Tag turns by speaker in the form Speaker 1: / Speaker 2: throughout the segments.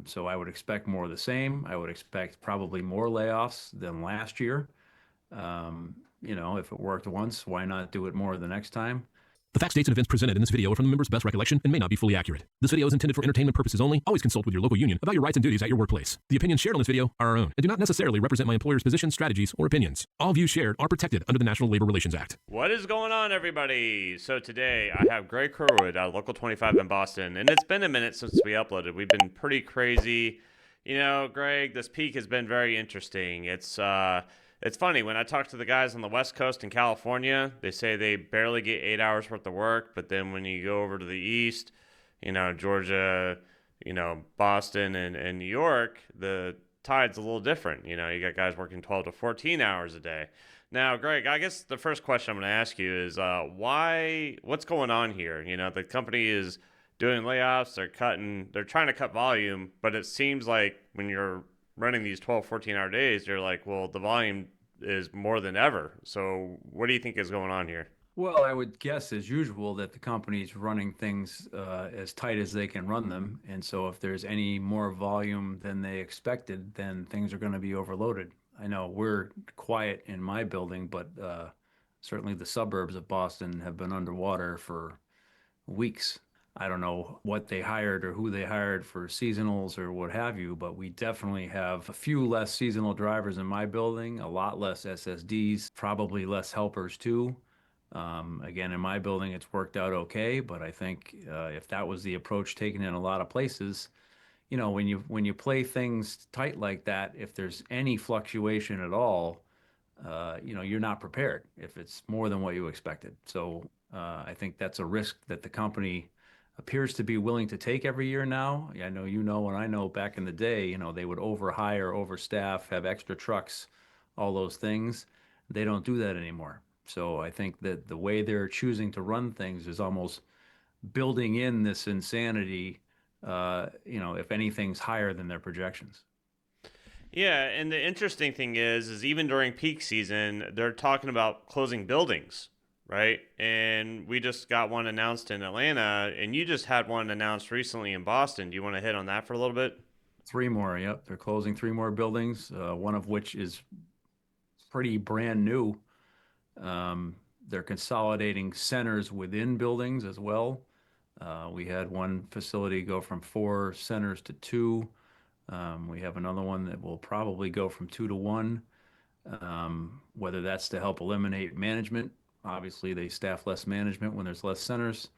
Speaker 1: So I would expect more of the same. I would expect probably more layoffs than last year. If it worked once, why not do it more the next time?
Speaker 2: The facts, dates, and events presented in this video are from the member's best recollection and may not be fully accurate. This video is intended for entertainment purposes only. Always consult with your local union about your rights and duties at your workplace. The opinions shared on this video are our own and do not necessarily represent my employer's positions, strategies, or opinions. All views shared are protected under the National Labor Relations Act.
Speaker 3: What is going on, everybody? So today I have Greg Kerwood out of Local 25 in Boston, and it's been a minute since we uploaded. We've been pretty crazy. Greg, this peak has been very interesting. It's funny, when I talk to the guys on the West Coast in California, they say they barely get 8 hours worth of work, but then when you go over to the East, Georgia, Boston and New York, the tide's a little different. You got guys working 12 to 14 hours a day. Now, Greg, I guess the first question I'm going to ask you is what's going on here? The company is doing layoffs, they're trying to cut volume, but it seems like when you're running these 12, 14-hour days, you're like, well, the volume is more than ever. So what do you think is going on here?
Speaker 1: Well, I would guess, as usual, that the company's running things as tight as they can run them. And so if there's any more volume than they expected, then things are going to be overloaded. I know we're quiet in my building, but certainly the suburbs of Boston have been underwater for weeks. I don't know what they hired or who they hired for seasonals or what have you, but we definitely have a few less seasonal drivers in my building, a lot less SSDs, probably less helpers too. Again, in my building, it's worked out okay, but I think if that was the approach taken in a lot of places, when you play things tight like that, if there's any fluctuation at all, you're not prepared if it's more than what you expected. So I think that's a risk that the company appears to be willing to take every year now. I know and I know back in the day, they would overhire, overstaff, have extra trucks, all those things. They don't do that anymore. So I think that the way they're choosing to run things is almost building in this insanity, if anything's higher than their projections.
Speaker 3: Yeah, and the interesting thing is even during peak season, they're talking about closing buildings, right? And we just got one announced in Atlanta, and you just had one announced recently in Boston. Do you want to hit on that for a little bit?
Speaker 1: 3 more, yep. They're closing 3 more buildings, one of which is pretty brand new. They're consolidating centers within buildings as well. We had one facility go from 4 centers to 2. We have another one that will probably go from 2 to 1. Whether that's to help eliminate management. Obviously, they staff less management when there's less centers.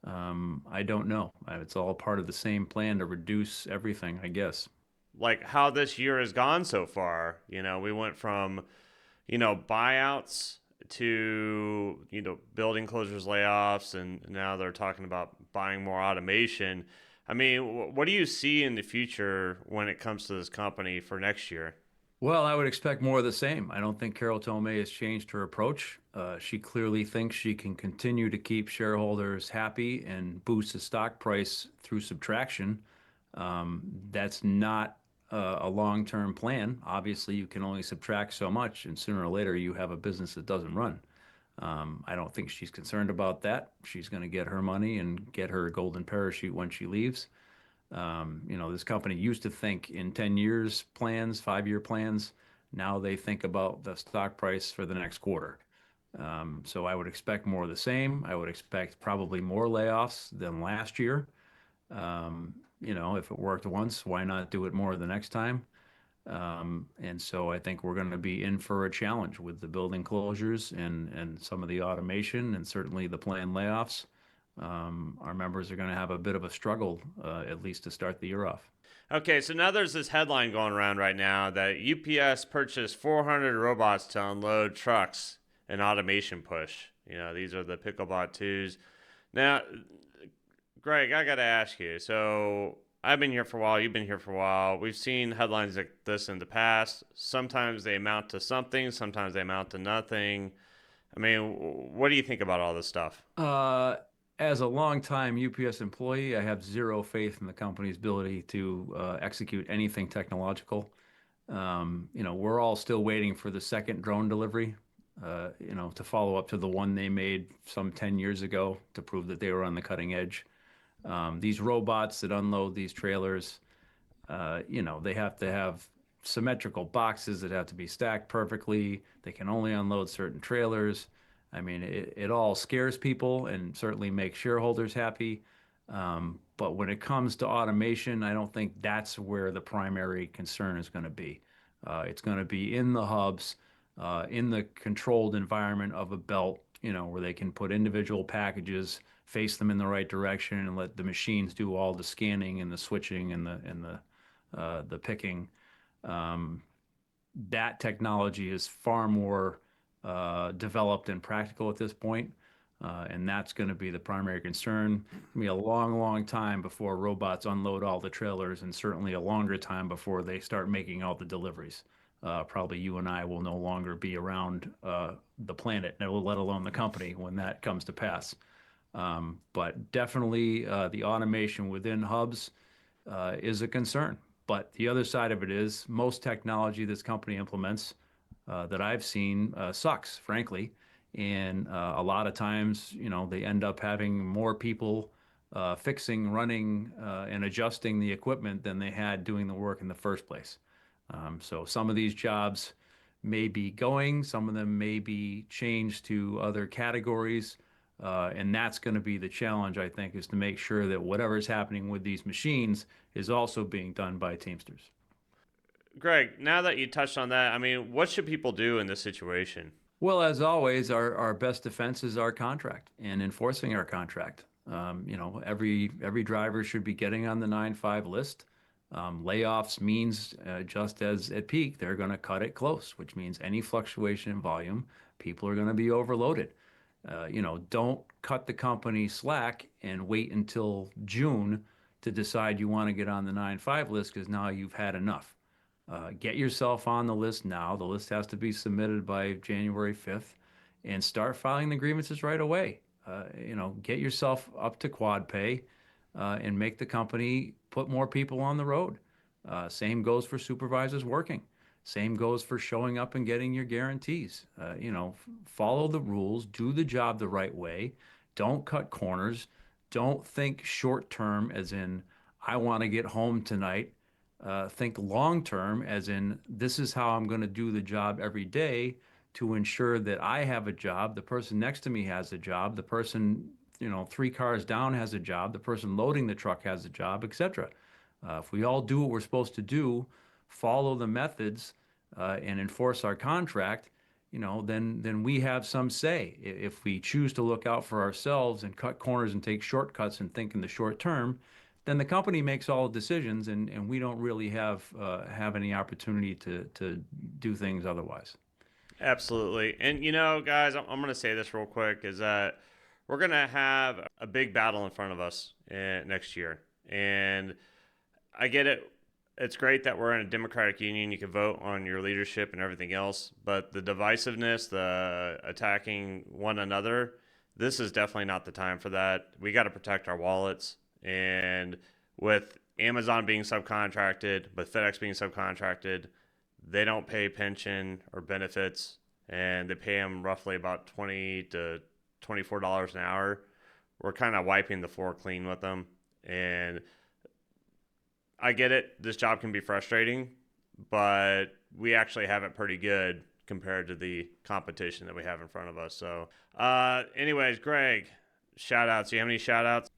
Speaker 1: I don't know. It's all part of the same plan to reduce everything, I guess.
Speaker 3: Like how this year has gone so far. We went from, buyouts to, building closures, layoffs, and now they're talking about buying more automation. I mean, what do you see in the future when it comes to this company for next year?
Speaker 1: Well, I would expect more of the same. I don't think Carol Tomé has changed her approach. She clearly thinks she can continue to keep shareholders happy and boost the stock price through subtraction. That's not a long-term plan. Obviously, you can only subtract so much, and sooner or later you have a business that doesn't run. I don't think she's concerned about that. She's going to get her money and get her golden parachute when she leaves. This company used to think in 10 years plans, 5-year plans. Now they think about the stock price for the next quarter. So I would expect more of the same. I would expect probably more layoffs than last year. If it worked once, why not do it more the next time? And so I think we're going to be in for a challenge with the building closures and some of the automation and certainly the planned layoffs. Our members are going to have a bit of a struggle, at least to start the year off.
Speaker 3: Okay, so now there's this headline going around right now that UPS purchased 400 robots to unload trucks, an automation push. These are the Picklebot 2s. Now, Greg, I got to ask you. So I've been here for a while. You've been here for a while. We've seen headlines like this in the past. Sometimes they amount to something. Sometimes they amount to nothing. I mean, what do you think about all this stuff?
Speaker 1: As a longtime UPS employee, I have zero faith in the company's ability to execute anything technological. We're all still waiting for the second drone delivery, to follow up to the one they made some 10 years ago to prove that they were on the cutting edge. These robots that unload these trailers, They have to have symmetrical boxes that have to be stacked perfectly. They can only unload certain trailers. I mean, it all scares people and certainly makes shareholders happy. But when it comes to automation, I don't think that's where the primary concern is going to be. It's going to be in the hubs, in the controlled environment of a belt, where they can put individual packages, face them in the right direction, and let the machines do all the scanning and the switching and the picking. Um, that technology is far more developed and practical at this point. And that's going to be the primary concern. It's going to be a long, long time before robots unload all the trailers, and certainly a longer time before they start making all the deliveries. Probably you and I will no longer be around the planet, let alone the company, when that comes to pass. But definitely the automation within hubs is a concern. But the other side of it is most technology this company implements that I've seen sucks, frankly. And a lot of times, they end up having more people fixing, running, and adjusting the equipment than they had doing the work in the first place. So some of these jobs may be going, some of them may be changed to other categories. And that's going to be the challenge, I think, is to make sure that whatever's happening with these machines is also being done by Teamsters.
Speaker 3: Greg, now that you touched on that, I mean, what should people do in this situation?
Speaker 1: Well, as always, our best defense is our contract and enforcing our contract. Every driver should be getting on the 9.5 list. Layoffs means just as at peak, they're going to cut it close, which means any fluctuation in volume, people are going to be overloaded. Don't cut the company slack and wait until June to decide you want to get on the 9.5 list because now you've had enough. Get yourself on the list now. The list has to be submitted by January 5th and start filing the grievances right away. Get yourself up to quad pay and make the company put more people on the road. Same goes for supervisors working. Same goes for showing up and getting your guarantees. Follow the rules, do the job the right way. Don't cut corners. Don't think short term as in, I want to get home tonight. Think long term as in, this is how I'm going to do the job every day to ensure that I have a job, the person next to me has a job, the person, 3 cars down has a job, the person loading the truck has a job, etc. If we all do what we're supposed to do, follow the methods, and enforce our contract, then we have some say. If we choose to look out for ourselves and cut corners and take shortcuts and think in the short term, then the company makes all the decisions, and we don't really have any opportunity to do things otherwise.
Speaker 3: Absolutely. And, guys, I'm going to say this real quick is that we're going to have a big battle in front of us next year. And I get it. It's great that we're in a democratic union. You can vote on your leadership and everything else. But the divisiveness, the attacking one another, this is definitely not the time for that. We got to protect our wallets. And with Amazon being subcontracted, with FedEx being subcontracted, they don't pay pension or benefits, and they pay them roughly about $20 to $24 an hour. We're kind of wiping the floor clean with them. And I get it. This job can be frustrating, but we actually have it pretty good compared to the competition that we have in front of us. So, anyways, Greg, shout outs. Do you have any shout outs?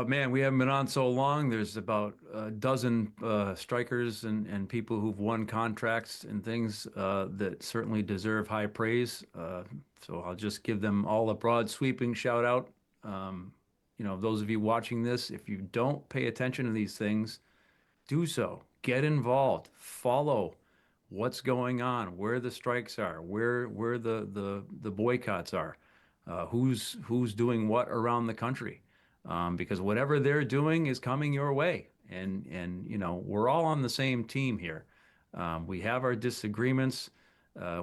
Speaker 1: Man, we haven't been on so long. There's about a dozen strikers and people who've won contracts and things that certainly deserve high praise. So I'll just give them all a broad sweeping shout out. Those of you watching this, if you don't pay attention to these things, do so. Get involved. Follow what's going on, where the strikes are, where the boycotts are. Who's doing what around the country, because whatever they're doing is coming your way, and we're all on the same team here. We have our disagreements.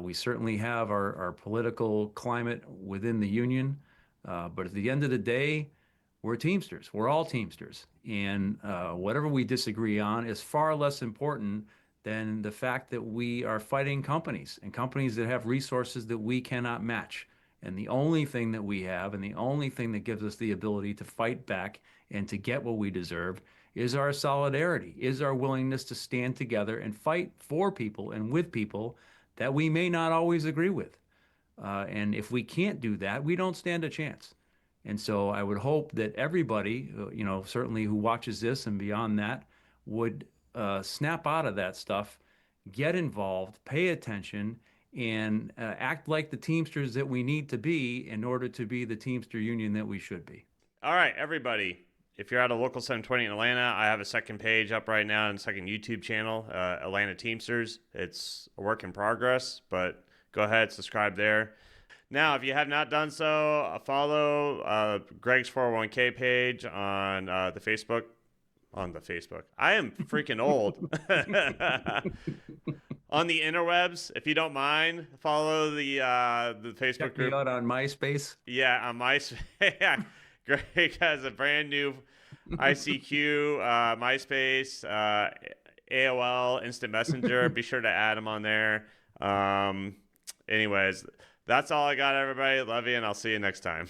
Speaker 1: We certainly have our political climate within the union, but at the end of the day, we're Teamsters. We're all Teamsters, and whatever we disagree on is far less important than the fact that we are fighting companies that have resources that we cannot match. And the only thing that we have and the only thing that gives us the ability to fight back and to get what we deserve is our solidarity, is our willingness to stand together and fight for people and with people that we may not always agree with. And if we can't do that, we don't stand a chance. And so I would hope that everybody, certainly who watches this and beyond that, would snap out of that stuff, get involved, pay attention, and act like the Teamsters that we need to be in order to be the Teamster union that we should be.
Speaker 3: All right, everybody. If you're at a local 720 in Atlanta, I have a second page up right now and a second YouTube channel, Atlanta Teamsters. It's a work in progress, but go ahead, subscribe there. Now, if you have not done so, follow Greg's 401k page on the Facebook. On the Facebook. I am freaking old. On the interwebs, if you don't mind, follow the Facebook
Speaker 1: Check
Speaker 3: group.
Speaker 1: me out on MySpace.
Speaker 3: Yeah, on MySpace. Yeah. Greg has a brand new ICQ, MySpace, AOL, Instant Messenger. Be sure to add him on there. Anyways, that's all I got, everybody. Love you, and I'll see you next time.